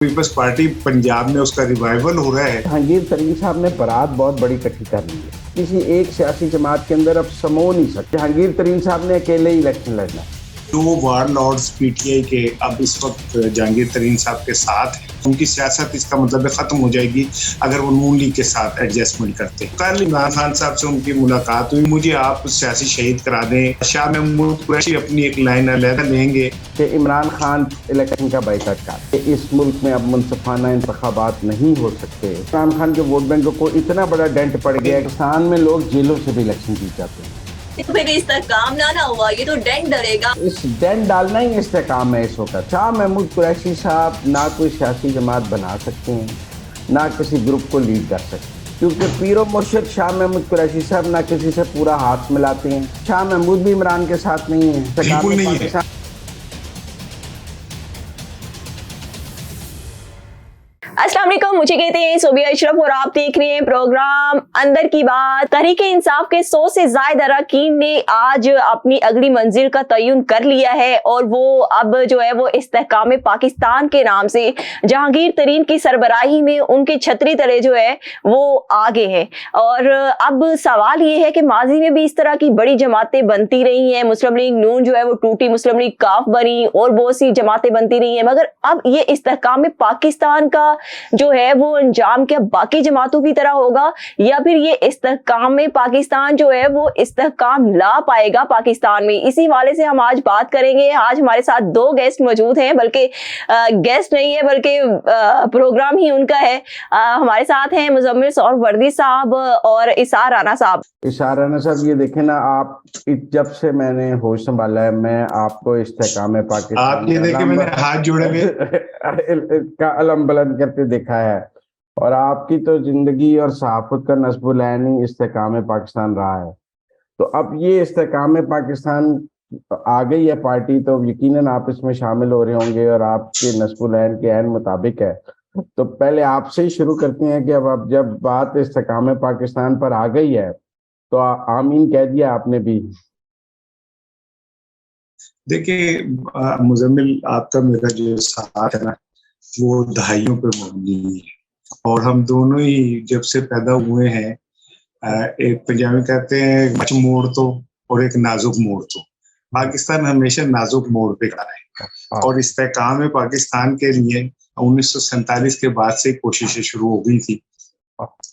Peoples party Punjab में उसका revival हो रहा है। जहांगीर तरीन साहब ने बारात बहुत बड़ी इकट्ठी कर ली है। किसी एक सियासी जमात के अंदर अब समो नहीं सकते। जहांगीर तरीन साहब ने अकेले ही इलेक्शन लड़ना है। जो वार लॉर्ड्स पीटीआई के अब इस वक्त जहांगीर तरीन साहब के साथ हैं, उनकी सियासत इसका मतलब है खत्म हो जाएगी अगर वो नून लीग के साथ एडजस्टमेंट करते हैं। कल इमरान खान साहब से उनकी मुलाकात हुई, मुझे आप सियासी शहीद करा दें। शाह महमूद कुरैशी अपनी एक लाइन अलहदा लेंगे कि इमरान खान इलेक्शन का बाइकआउट कर। इस मुल्क में अब मुनसफाना इंतखाबात नहीं हो सकते। इमरान खान के वोट बैंक को इतना बड़ा डेंट पड़ गया है, किसान में लोग जेलों से भी इलेक्शन जीत जाते हैं। तो फिर इस्तेकाम ना हुआ, ये तो डेंट डरेगा। इस डेंट डालना ही इस्तेकाम है इस वक्त। शाह महमूद कुरैशी साहब ना कोई सियासी जमात बना सकते हैं, ना किसी ग्रुप को लीड कर सकते हैं, क्योंकि पीरो मुर्शिद शाह महमूद कुरैशी साहब ना किसी से पूरा हाथ मिलाते हैं। शाह महमूद भी इमरान के साथ नहीं है, बिल्कुल नहीं है। अस्सलाम वालेकुम, मुझे कहते हैं सोबिया अशरफ और आप देख रहे हैं प्रोग्राम अंदर की बात। तहरीक इंसाफ के 100 से ज्यादा अरकान ने आज अपनी अगली मंजिल का तयन कर लिया है और वो अब जो है वो इस्तेहकाम पाकिस्तान के नाम से जहांगीर तरीन की सरबराही में उनके छतरी तले जो है वो आगे है। और अब सवाल ये है कि माजी में भी इस तरह की बड़ी जमातें बनती रही हैं। मुस्लिम लीग नून जो है वो टूटी, मुस्लिम लीग काफ बनी और बहुत सी जमातें बनती रही हैं, मगर अब ये इस्तेहकाम पाकिस्तान का जो है वो अंजाम क्या बाकी जमातों की तरह होगा, या फिर ये इस्तेहकाम में पाकिस्तान जो है वो इस्तेहकाम ला पाएगा पाकिस्तान में? इसी वाले से हम आज बात करेंगे। आज हमारे साथ दो गेस्ट मौजूद हैं, बल्कि गेस्ट नहीं है बल्कि प्रोग्राम ही उनका है। हमारे साथ हैं मुजम्मिल सौरवर्दी साहब और इसार राना साहब। इसार राना साहब, ये देखें ना, आप जब से मैंने होश संभाला है मैं आपको इस्तेहकाम पाकिस्तान आप ये देखें, मैंने हाथ जोड़े हुए का अलम बुलंद करते देखा है, और आपकी तो जिंदगी और सहाफत का नस्बुल ऐन ही इस्तेहकाम पाकिस्तान रहा है। तो अब ये इस्तेहकाम पाकिस्तान आ गई है पार्टी, तो यकीनन आप इसमें शामिल हो रहे होंगे और आपके नस्बुल ऐन के ऐन मुताबिक है। तो पहले आपसे ही शुरू करते हैं कि अब जब बात इस्तेहकाम पाकिस्तान पर आ गई है तो आमीन कह दिया आपने भी। देखिए मुजम्मिल, आपका मेरा जो साथ है ना वो दहाइयों पे मबनी है, और हम दोनों ही जब से पैदा हुए हैं, एक पंजाबी कहते हैं मच मोड़ तो और एक नाजुक मोड़ तो। पाकिस्तान हमेशा नाजुक मोड़ पे खड़ा है और इस्तेहकाम पाकिस्तान के लिए 1947 के बाद से कोशिशें शुरू हो गई थी।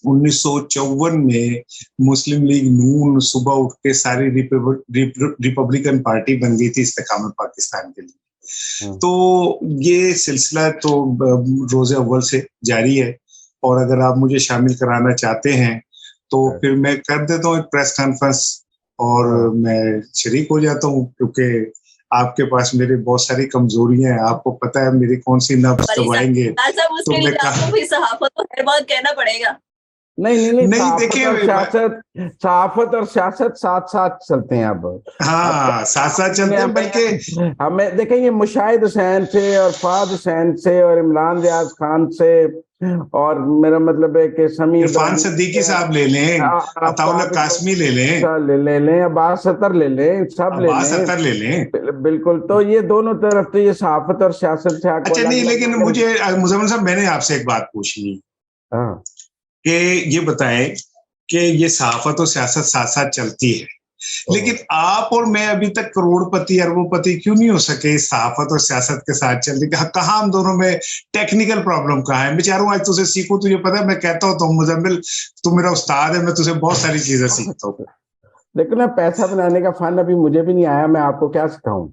1954 में मुस्लिम लीग नून सुबह उठ के सारी रिपब्लिकन पार्टी बन गई थी इस्तेहकाम पाकिस्तान के लिए। तो ये सिलसिला तो रोज़े अव्वल से जारी है, और अगर आप मुझे शामिल कराना चाहते हैं तो फिर मैं कर देता हूँ एक प्रेस कॉन्फ्रेंस और मैं शरीक हो जाता हूँ, क्योंकि आपके पास मेरी बहुत सारी कमजोरियां हैं। आपको पता है मेरी कौन सी नब्ज दबाएंगे तो मैं कहना पड़ेगा। नहीं, देखिए, सहाफत और सियासत साथ साथ चलते हैं। अब हाँ, साथ साथ चलते हैं, बल्कि हमें देखें, ये मुशाहिद हुसैन से और फाद हुसैन से और इमरान रियाज खान से, और मेरा मतलब है कि समी इरफान सिद्दीकी साहब ले लें, अताउल्ला कासमी ले लें, अब्बास सत्तर ले लें, सब ले लें। बिल्कुल। तो ये दोनों तरफ तो ये सहाफत और सियासत से अच्छा नहीं, लेकिन मुझे मुजम्मिल साहब, मैंने आपसे एक बात पूछनी कि ये बताएं कि ये सहाफत और सियासत साथ साथ चलती है, लेकिन आप और मैं अभी तक करोड़पति अरबोपति क्यों नहीं हो सके इस सहाफत और सियासत के साथ चलने? कहाँ हम दोनों में टेक्निकल प्रॉब्लम कहाँ है? बेचारों, आज तुझे सीखूं, तुझे पता है मैं कहता हूँ तो मुजम्मिल तू मेरा उस्ताद है, मैं तुझे बहुत सारी चीजें सीखता हूँ। लेकिन ना, पैसा बनाने का फन अभी मुझे भी नहीं आया, मैं आपको क्या सिखाऊं?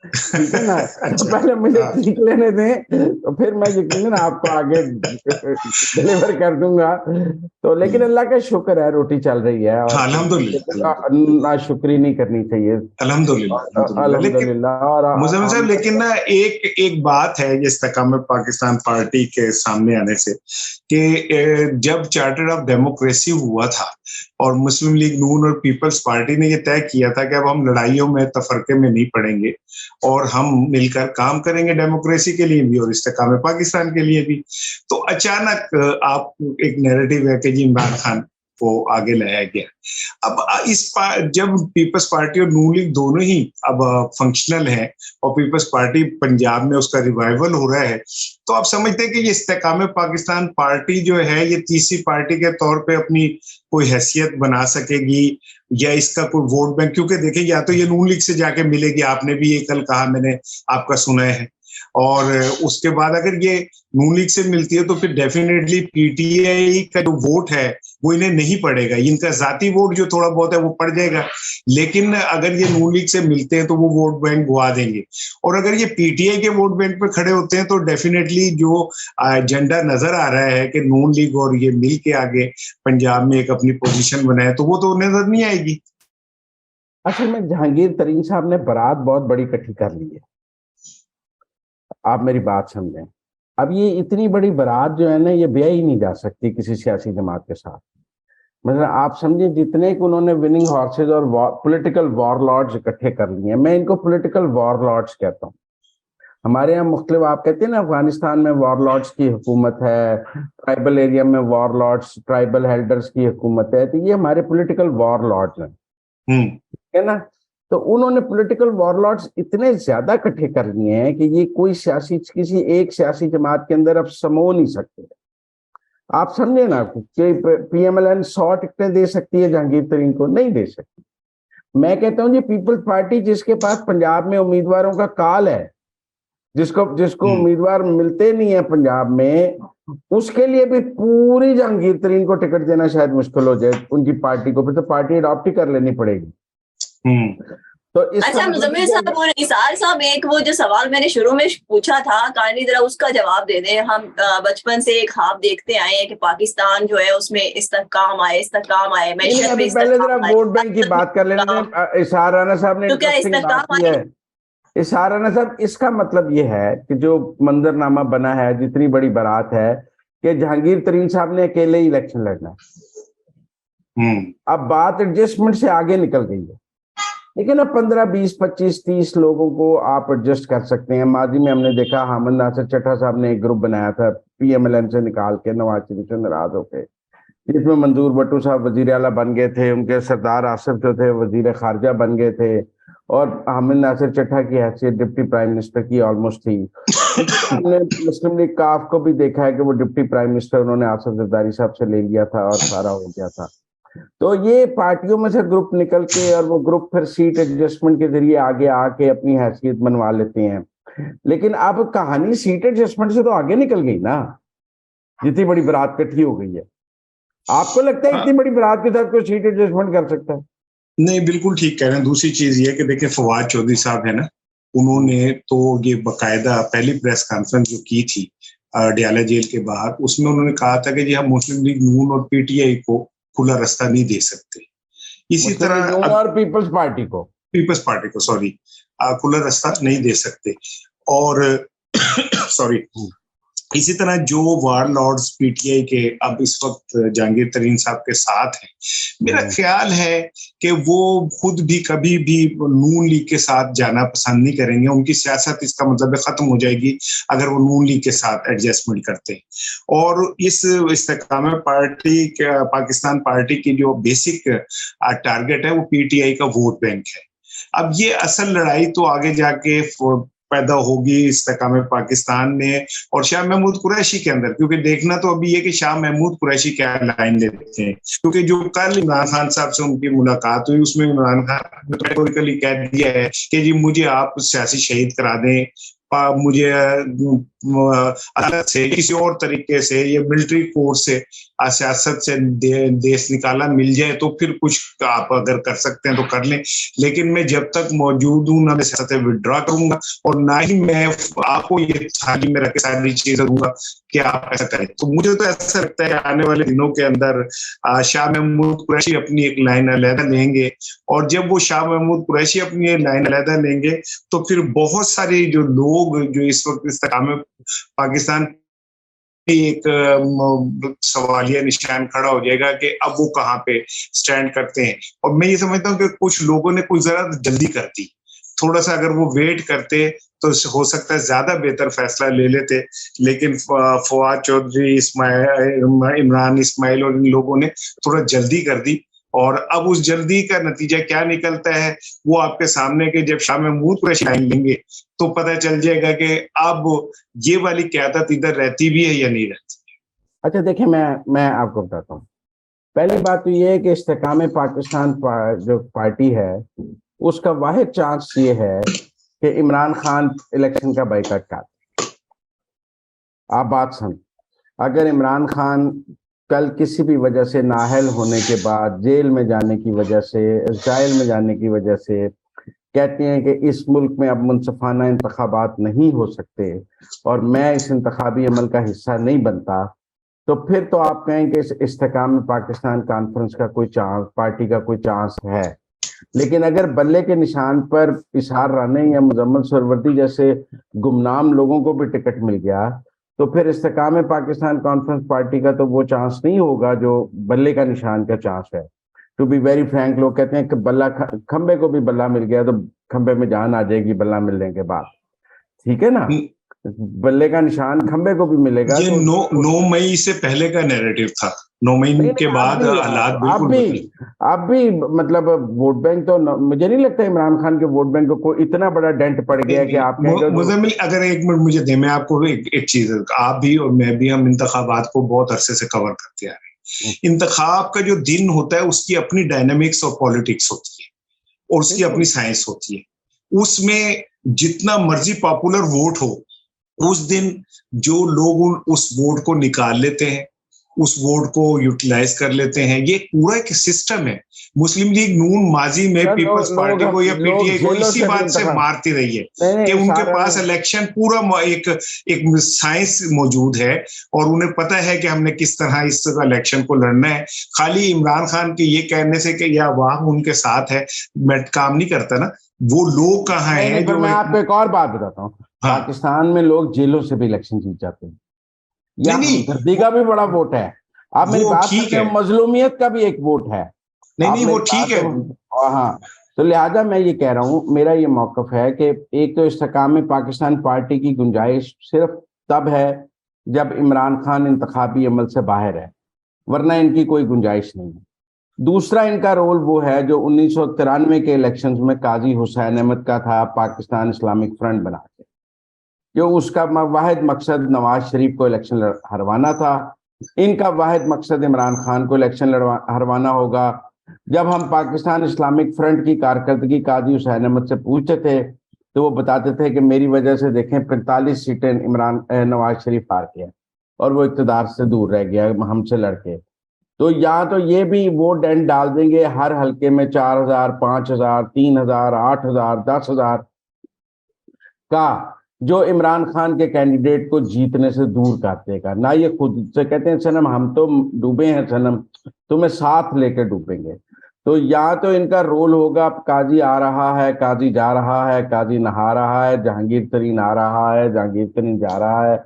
ठीक है ना। तो पहले मुझे सीख लेने दें, तो फिर मैं यकीनन आपको आगे डिलीवर कर दूंगा। तो लेकिन अल्लाह का शुक्र है, रोटी चल रही है, और ना शुक्री नहीं करनी चाहिए। अल्हम्दुलिल्लाह। और मुजम्मिल साहब, लेकिन ना एक बात है ये इस्तेहकाम पाकिस्तान पार्टी के सामने आने से, कि जब चार्टर ऑफ डेमोक्रेसी हुआ था और मुस्लिम लीग नून और पीपल्स पार्टी ने ये तय किया था कि अब हम लड़ाइयों में तफरके में नहीं पड़ेंगे और हम मिलकर काम करेंगे डेमोक्रेसी के लिए भी और इस्तेहकाम पाकिस्तान के लिए भी, तो अचानक आप एक नैरेटिव है कि जी इमरान खान को आगे लाया गया। अब जब पीपल्स पार्टी और नून लीग दोनों ही अब फंक्शनल है और पीपल्स पार्टी पंजाब में उसका रिवाइवल हो रहा है, तो आप समझते हैं कि ये इस्तेकाम पाकिस्तान पार्टी जो है ये तीसरी पार्टी के तौर पे अपनी कोई हैसियत बना सकेगी या इसका कोई वोट बैंक, क्योंकि देखिए या तो ये नून लीग से जाके मिलेगी, आपने भी ये कल कहा, मैंने आपका सुना है, और उसके बाद अगर ये नून लीग से मिलती है तो फिर डेफिनेटली पीटीआई का जो वोट है वो इन्हें नहीं पड़ेगा, इनका जाती वोट जो थोड़ा बहुत है वो पड़ जाएगा, लेकिन अगर ये नून लीग से मिलते हैं तो वो वोट बैंक गुआ देंगे। और अगर ये पीटीआई के वोट बैंक पे खड़े होते हैं तो डेफिनेटली जो एजेंडा नजर आ रहा है कि नून लीग और ये मिल के आगे पंजाब में एक अपनी पोजीशन बनाए, तो वो तो नजर नहीं आएगी। असल में जहांगीर तरीन साहब ने बारात बहुत बड़ी इकट्ठी कर ली है, आप मेरी बात समझें। अब ये इतनी बड़ी बारात जो है ना, ये ब्याह ही नहीं जा सकती किसी सियासी जमात के साथ। मतलब आप समझिए जितने को उन्होंने विनिंग हॉर्सेज और पॉलिटिकल वॉरलॉर्ड्स इकट्ठे कर लिए हैं, मैं इनको पॉलिटिकल वॉरलॉर्ड्स कहता हूँ। हमारे यहाँ मुख्तलिफ, आप कहते हैं ना अफगानिस्तान में वॉरलॉर्ड्स की हुकूमत है, ट्राइबल एरिया में वॉरलॉर्ड्स, ट्राइबल हेल्डर्स की हुकूमत है, तो ये हमारे पॉलिटिकल वॉरलॉर्ड्स हैं, है ना। तो उन्होंने पॉलिटिकल वॉरलॉर्ड्स इतने ज्यादा इकट्ठे कर लिए हैं कि ये कोई किसी एक सियासी जमात के अंदर अब समो नहीं सकते। आप समझे ना कि पीएमएलएन 100 टिकटें दे सकती है जहांगीर तरीन को, नहीं दे सकती। मैं कहता हूं ये पीपल्स पार्टी जिसके पास पंजाब में उम्मीदवारों का काल है, जिसको उम्मीदवार मिलते नहीं है पंजाब में, उसके लिए भी पूरी जहांगीर तरीन को टिकट देना शायद मुश्किल हो जाए उनकी पार्टी को, फिर तो पार्टी अडॉप्ट ही कर लेनी पड़ेगी। तो अच्छा मुजम्मिल साहब और निसार साहब, एक वो जो सवाल मैंने शुरू में पूछा था, काइंडली जरा उसका जवाब दे दें। हम बचपन से एक ख्वाब देखते आए हैं कि पाकिस्तान जो है उसमें इस्तेहकाम आए, इस्तेहकाम आए। पहले जरा वोट बैंक की बात कर लेने। इशार राना साहब ने इशार राना साहब, इसका मतलब ये है कि जो मंजरनामा बना है, जितनी बड़ी बारात है, कि जहांगीर तरीन साहब ने अकेले ही इलेक्शन लड़ना है। अब बात एडजस्टमेंट से आगे निकल गई है, लेकिन अब 15, 20, 25, 30 लोगों को आप एडजस्ट कर सकते हैं। माजी में हमने देखा हामिद नासिर चट्टा साहब ने एक ग्रुप बनाया था पीएमएलएन से निकाल के, नवाज शरीफ से नाराज होके, जिसमें मंजूर भट्टू साहब वजीर आला बन गए थे, उनके सरदार आसिफ जो थे वजीर खारजा बन गए थे, और हामिद नासिर चट्टा की हैसियत डिप्टी प्राइम मिनिस्टर की ऑलमोस्ट थी। हमने मुस्लिम लीग काफ को भी देखा है कि वो डिप्टी प्राइम मिनिस्टर उन्होंने आसिफ जरदारी साहब से ले लिया था और सारा हो गया था। तो ये पार्टियों में से ग्रुप निकल के, और वो ग्रुप फिर सीट एडजस्टमेंट के जरिए आगे आके अपनी हैसियत बनवा लेते हैं। लेकिन अब कहानी सीट एडजस्टमेंट से तो आगे निकल गई ना, जितनी बड़ी बारात इकट्ठी हो गई है। आपको लगता है इतनी बड़ी बारात के साथ कोई सीट एडजस्टमेंट कर सकता है? नहीं, बिल्कुल ठीक कह रहे हैं। दूसरी चीज ये कि देखिए फवाद चौधरी साहब है ना, उन्होंने तो ये बकायदा पहली प्रेस कॉन्फ्रेंस जो की थी डयाला जेल के बाहर, उसमें उन्होंने कहा था कि जी हम मुस्लिम लीग नून और पीटीआई को खुला रास्ता नहीं दे सकते। इसी तरह और पीपल्स पार्टी को सॉरी खुला रास्ता नहीं दे सकते। और सॉरी, इसी तरह जो वारलॉर्ड्स पीटीआई के अब इस वक्त जहांगीर तरीन साहब के साथ हैं, मेरा ख्याल है कि वो खुद भी कभी भी नून लीग के साथ जाना पसंद नहीं करेंगे। उनकी सियासत इसका मतलब खत्म हो जाएगी अगर वो नून लीग के साथ एडजस्टमेंट करते हैं। और इस इस्तेकाम पार्टी, पाकिस्तान पार्टी की जो बेसिक टारगेट है वो पीटीआई का वोट बैंक है। अब ये असल लड़ाई तो आगे जाके पैदा होगी इस्तेकाम पाकिस्तान में और शाह महमूद कुरैशी के अंदर, क्योंकि देखना तो अभी ये कि शाह महमूद कुरैशी क्या लाइन लेते हैं। क्योंकि जो कल इमरान खान साहब से उनकी मुलाकात हुई, उसमें इमरान खान ने रेटोरिकली कह दिया है कि जी मुझे आप सियासी शहीद करा दें, मुझे अदालत से किसी और तरीके से, ये मिलिट्री कोर्स से, सियासत से देश निकाला मिल जाए तो फिर कुछ आप अगर कर सकते हैं तो कर लें, लेकिन मैं जब तक मौजूद हूं ना मैं सियासत से विड्रॉ करूंगा और ना ही मैं आपको ये थाली में रख के सारी चीजें दूंगा कि आप ऐसा करें। तो मुझे तो ऐसा लगता है आने वाले दिनों के अंदर शाह महमूद कुरैशी अपनी एक लाइन अलहदा लेंगे, और जब वो शाह महमूद कुरैशी अपनी लाइन अलहदा लेंगे तो फिर बहुत सारे जो लोग जो इस वक्त इस्तेकाम पाकिस्तान एक सवालिया निशान खड़ा हो जाएगा कि अब वो कहाँ पे स्टैंड करते हैं। और मैं ये समझता हूँ कि कुछ लोगों ने कुछ जरा जल्दी कर दी, थोड़ा सा अगर वो वेट करते तो हो सकता है ज्यादा बेहतर फैसला ले लेते, लेकिन फवाद चौधरी, इमरान इस्माइल और इन लोगों ने थोड़ा जल्दी कर दी। और अब उस जल्दी का नतीजा क्या निकलता है वो आपके सामने के जब शाह महमूद कुरैशी लेंगे तो पता चल जाएगा कि अब ये वाली क़यादत इधर रहती भी है या नहीं रहती। अच्छा देखिए, मैं आपको बताता हूँ। पहली बात तो ये है कि इस्तेकाम पाकिस्तान जो पार्टी है उसका वाहिद चांस ये है कि इमरान खान इलेक्शन का बाइकआउट कर। आप बात समझ, अगर इमरान खान कल किसी भी वजह से नाअहल होने के बाद, जेल में जाने की वजह से, इज़राइल में जाने की वजह से कहते हैं कि इस मुल्क में अब मुनसफाना इंतखाबात नहीं हो सकते और मैं इस इंतखाबी अमल का हिस्सा नहीं बनता, तो फिर तो आप कहें कि इस इस्तेकाम पाकिस्तान कॉन्फ्रेंस का कोई चांस, पार्टी का कोई चांस है। लेकिन अगर बल्ले के निशान पर इशहार राणे या मुजम्मिल सरवरदी जैसे गुमनाम लोगों को भी टिकट मिल गया तो फिर इस्तेकाम पाकिस्तान कॉन्फ्रेंस पार्टी का तो वो चांस नहीं होगा जो बल्ले का निशान का चांस है। टू बी वेरी फ्रैंक, लोग कहते हैं कि बल्ला खंबे को भी बल्ला मिल गया तो खंबे में जान आ जाएगी बल्ला मिलने के बाद, ठीक है ना। बल्ले का निशान खंबे को भी मिलेगा। ये तो 9 मई से पहले का नैरेटिव था, 9 मई के बाद हालात बिल्कुल अब भी मतलब वोट बैंक तो मुझे नहीं लगता इमरान खान के वोट बैंक को इतना बड़ा डेंट पड़ गया कि आप मुजम्मिल, अगर 1 मिनट मुझे दे, मैं आपको एक चीज, आप भी और मैं भी, हम इंतखाबात को बहुत अरसे से कवर करते आ रहे हैं। इंतखाब का जो दिन होता है उसकी अपनी डायनामिक्स और पॉलिटिक्स होती है और उसकी अपनी साइंस होती है। उसमें जितना मर्जी पॉपुलर वोट हो, उस दिन जो लोग उस वोट को निकाल लेते हैं, उस वोट को यूटिलाइज कर लेते हैं, ये पूरा एक सिस्टम है। मुस्लिम लीग नून माजी में पीपल्स पार्टी को या पीटीआई को इसी बात से मारती रही है कि उनके पास इलेक्शन पूरा एक साइंस मौजूद है और उन्हें पता है कि हमने किस तरह इस इलेक्शन को लड़ना है। खाली इमरान खान के ये कहने से कि या वाह उनके साथ है काम नहीं करता ना। वो लोग कहाँ हैं जो, मैं आपको एक और बात बताता हूँ। हाँ। पाकिस्तान में लोग जेलों से भी इलेक्शन जीत जाते हैं, या हमदर्दी का भी बड़ा वोट है। आप मेरी बात सुनिए, मजलूमियत का भी एक वोट है। नहीं वो ठीक है। हाँ, तो लिहाजा मैं ये कह रहा हूँ, मेरा ये मौकफ है कि एक तो इस्तेकाम पाकिस्तान पार्टी की गुंजाइश सिर्फ तब है जब इमरान खान इंतखाबी अमल से बाहर है, वरना इनकी कोई गुंजाइश नहीं है। दूसरा इनका रोल वो है जो 1993 के इलेक्शंस में काजी हुसैन अहमद का था, पाकिस्तान इस्लामिक फ्रंट बना के, जो उसका वाहिद मकसद नवाज शरीफ को इलेक्शन हरवाना था। इनका वाहिद मकसद इमरान खान को इलेक्शन हरवाना होगा। जब हम पाकिस्तान इस्लामिक फ्रंट की कारकर्दगी काजी हुसैन अहमद से पूछते थे तो वो बताते थे कि मेरी वजह से देखें 45 सीटें नवाज शरीफ हार गया और वो इक़्तिदार से दूर रह गया हमसे लड़के। तो या तो ये भी वो डेंट डाल देंगे हर हल्के में 4000, 5000, 3000, 8000, 10,000 का, जो इमरान खान के कैंडिडेट को जीतने से दूर कर देगा। ना ये खुद से कहते हैं सनम हम तो डूबे हैं सनम, तुम्हें साथ लेकर डूबेंगे। तो या तो इनका रोल होगा, काजी आ रहा है, काजी जा रहा है, काजी नहा रहा है, जहांगीर तरीन आ रहा है, जहांगीर तरीन जा रहा है,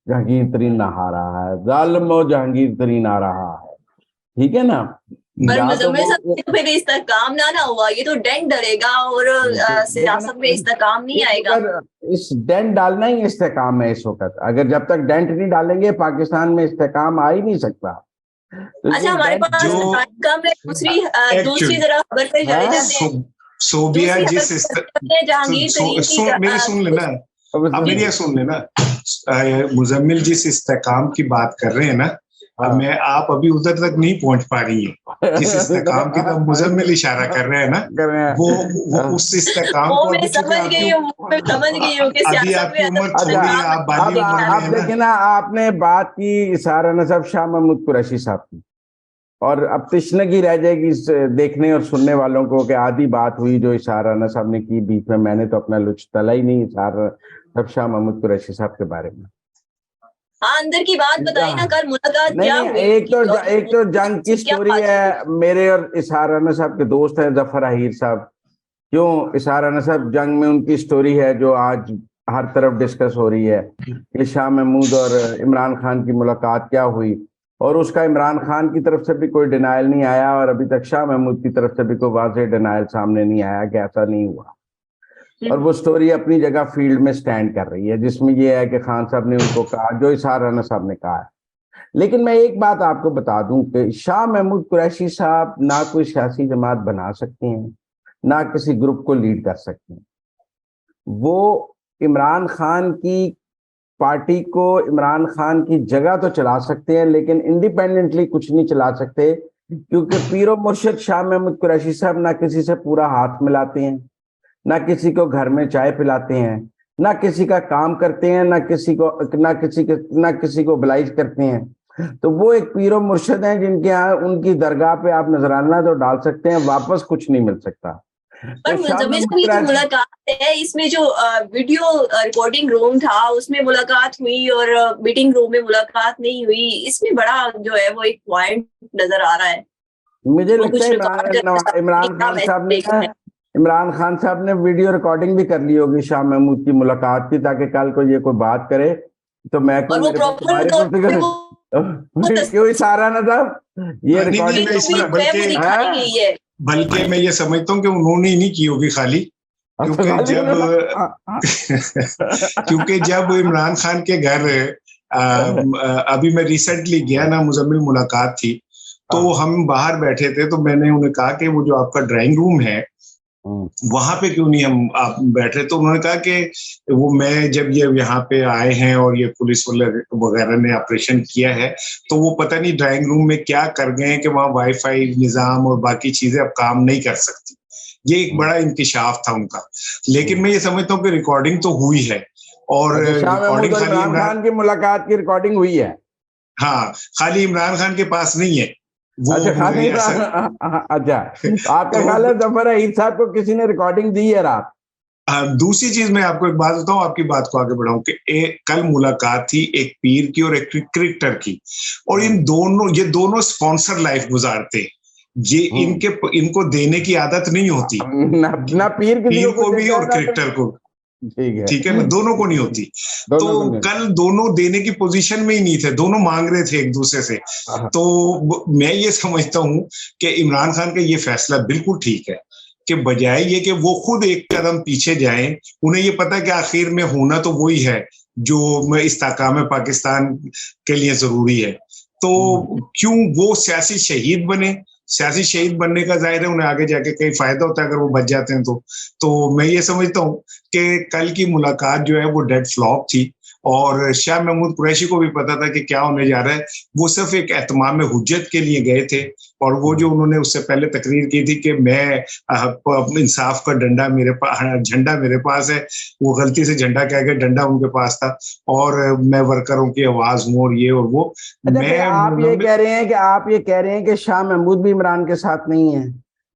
जहांगीर तरीन नहा रहा है, जालिम और जहांगीर तरीन आ रहा है, ठीक है ना। पर मुजम्मिल साहब फिर इस्तेकाम ना हुआ, ये तो डेंट डलेगा और सियासत में इस्तेकाम नहीं आएगा। इस डेंट डालना ही इस्तेकाम है इस वक्त। अगर जब तक डेंट नहीं डालेंगे पाकिस्तान में इस्तेकाम आ ही नहीं सकता। तो अच्छा, हमारे पास कम है। दूसरी जरा खबर पे चले जाते हैं। सोबिया जिस मेरी सुन लेना, अब मेरी सुन लेना, मुजम्मिल जिस इस्तेकाम की बात कर रहे हैं ना, अब मैं आप अभी उधर तक नहीं पहुंच पा रही है जिस इस्तेकाम की तरफ मुजम्मिल इशारा कर रहे हैं ना, वो उस इस्तेकाम को मैं समझ गई हूँ कि अभी आपकी उम्र थोड़ी है, आप बाली उम्र में है। देखिए ना, आपने बात की इशारा नसब शाह महमूद कुरैशी साहब की, और अब तशनगी रह जाएगी देखने और सुनने वालों को कि आधी बात हुई जो इशारा नसब ने की बीच में। मैंने तो अपना लुत्फ तला ही नहीं इशारा नसब शाह महमूद कुरैशी साहब के बारे में। हाँ, अंदर की बात बताइए ना, कल मुलाकात क्या हुई? एक तो जंग की स्टोरी है। मेरे और इशहार राना साहब के दोस्त हैं जफर अहीर साहब। क्यों इशहार राना साहब जंग में उनकी स्टोरी है जो आज हर तरफ डिस्कस हो रही है कि शाह महमूद और इमरान खान की मुलाकात क्या हुई, और उसका इमरान खान की तरफ से भी कोई डिनाइल नहीं आया और अभी तक शाह महमूद की तरफ से भी कोई वाज़ेह डिनाइल सामने नहीं आया कि ऐसा नहीं हुआ। और वो स्टोरी अपनी जगह फील्ड में स्टैंड कर रही है, जिसमें ये है कि खान साहब ने उनको कहा जो इसार राना साहब ने कहा है। लेकिन मैं एक बात आपको बता दूं कि शाह महमूद कुरैशी साहब ना कोई सियासी जमात बना सकते हैं, ना किसी ग्रुप को लीड कर सकते हैं। वो इमरान खान की पार्टी को, इमरान खान की जगह तो चला सकते हैं, लेकिन इंडिपेंडेंटली कुछ नहीं चला सकते, क्योंकि पीरो मुर्शिद शाह महमूद कुरैशी साहब ना किसी से पूरा हाथ मिलाते हैं, ना किसी को घर में चाय पिलाते हैं, ना किसी का काम करते हैं, ना किसी को oblige करते हैं। तो वो एक पीरो मुर्शिद हैं जिनके यहाँ उनकी दरगाह पे आप नजराना तो डाल सकते हैं, वापस कुछ नहीं मिल सकता। पर मुजम्मिल साहब, ये जो मुलाकात है, इसमें जो वीडियो रिकॉर्डिंग रूम था उसमें मुलाकात हुई और मीटिंग रूम में मुलाकात नहीं हुई, इसमें बड़ा जो है वो एक पॉइंट नजर आ रहा है। मुझे लगता है इमरान खान साहब ने वीडियो रिकॉर्डिंग भी कर ली होगी शाह महमूद की मुलाकात की, ताकि कल को ये कोई बात करे तो मैं क्यों इशारा ना साहब ये रिकॉर्डिंग, बल्कि मैं ये समझता हूँ कि उन्होंने ही नहीं की होगी खाली, क्योंकि जब इमरान खान के घर अभी मैं रिसेंटली गया ना, मुजम्मिल मुलाकात थी, तो हम बाहर बैठे थे, तो मैंने उन्हें कहा कि वो जो आपका ड्राइंग रूम है वहां पे क्यों नहीं हम आप बैठे। तो उन्होंने कहा कि वो मैं जब ये यहाँ पे आए हैं और ये पुलिस वगैरह ने ऑपरेशन किया है, तो वो पता नहीं ड्राइंग रूम में क्या कर गए हैं कि वहाँ वाईफाई निजाम और बाकी चीजें अब काम नहीं कर सकती। ये एक बड़ा इंकिशाफ था उनका। लेकिन मैं ये समझता हूँ कि रिकॉर्डिंग तो हुई है, और रिकॉर्डिंग खाली इमरान खान की मुलाकात की रिकॉर्डिंग हुई है। हाँ, खाली इमरान खान के पास नहीं है वो। अच्छा, आपका ख्याल है जफर अईद साहब को किसी ने रिकॉर्डिंग दी है रात? दूसरी चीज मैं आपको एक बात बताऊं, आपकी बात को आगे बढ़ाऊं कि कल मुलाकात थी एक पीर की और एक क्रिकेटर की, और ये दोनों स्पॉन्सर लाइफ गुजारते। ये इनको देने की आदत नहीं होती, ना पीर को भी और क्रिकेटर को, ठीक है ना, दोनों को नहीं होती। तो कल दोनों देने की पोजीशन में ही नहीं थे, दोनों मांग रहे थे एक दूसरे से। तो मैं ये समझता हूं कि इमरान खान का ये फैसला बिल्कुल ठीक है कि बजाय ये कि वो खुद एक कदम पीछे जाएं, उन्हें ये पता है कि आखिर में होना तो वही है जो इस्तेकाम पाकिस्तान के लिए जरूरी है। तो क्यों वो सियासी शहीद बने? सियासी शहीद बनने का जाहिर है उन्हें आगे जाके कई फायदा होता है अगर वो बच जाते हैं। तो मैं ये समझता हूँ कि कल की मुलाकात जो है वो डेड फ्लॉप थी, और शाह महमूद कुरैशी को भी पता था कि क्या होने जा रहा है। वो सिर्फ एक एहतमाम हुज्जत के लिए गए थे, और वो जो उन्होंने उससे पहले तकरीर की थी कि मैं इंसाफ का झंडा मेरे पास है, वो गलती से झंडा कह के डंडा उनके पास था, और मैं वर्करों की आवाज हूँ और ये और वो। आप ये कह रहे हैं कि शाह महमूद भी इमरान के साथ नहीं है,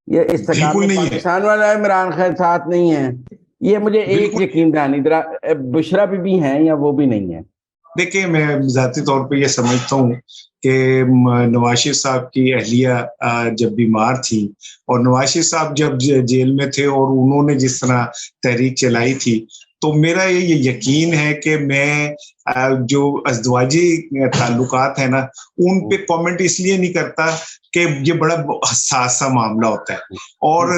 ये इस्तेकाम पाकिस्तान वाला इमरान के साथ नहीं है? ये मुझे एक यकीन दहानी, बुशरा भी हैं या वो भी नहीं है? देखिए, मैं जाती तौर पे ये समझता हूँ कि नवाज शरीफ साहब की अहलिया जब बीमार थी, और नवाज शरीफ साहब जब जेल में थे और उन्होंने जिस तरह तहरीक चलाई थी, तो मेरा ये यकीन है कि मैं जो अज़दवाजी ताल्लुकात है ना, उन पे कमेंट इसलिए नहीं करता कि ये बड़ा हसास सा मामला होता है। और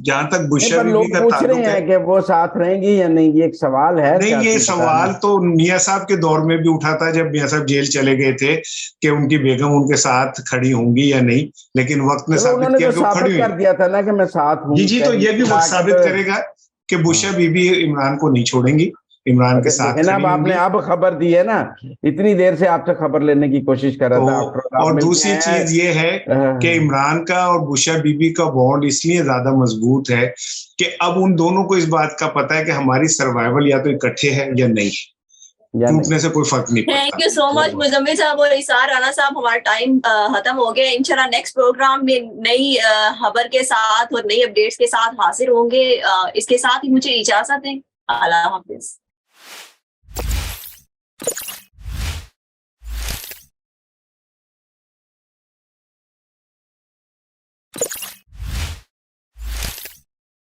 जहां तक बुशरा बीबी का ताल्लुक है कि वो साथ रहेंगी या नहीं, ये एक सवाल है। नहीं, ये सवाल तो मियां साहब के दौर में भी उठा था जब मियां साहब जेल चले गए थे कि उनकी बेगम उनके साथ खड़ी होंगी या नहीं, लेकिन वक्त ने साबित किया कि वो खड़ी कर दिया था ना कि मैं साथ हूं। जी, तो ये भी वक्त साबित करेगा कि बुशरा बीबी इमरान को नहीं छोड़ेंगे, इमरान के साथ है ना। आपने अब खबर दी है ना, इतनी देर से आपसे खबर लेने की कोशिश कर रहा था। और दूसरी चीज ये है कि इमरान का और बुशरा बीबी का बॉन्ड इसलिए ज्यादा मजबूत है कि अब उन दोनों को इस बात का पता है कि हमारी सर्वाइवल या तो इकट्ठे है या नहीं, टूटने से कोई फर्क नहीं पड़ता। Thank you so much Muzammil साहब और इसार राना साहब। हमारा टाइम खत्म हो गया। इंशाल्लाह नेक्स्ट प्रोग्राम में नई खबर के साथ और नई अपडेट्स के साथ हाजिर होंगे। इसके साथ ही मुझे इजाजत दें। अल्लाह हाफिज।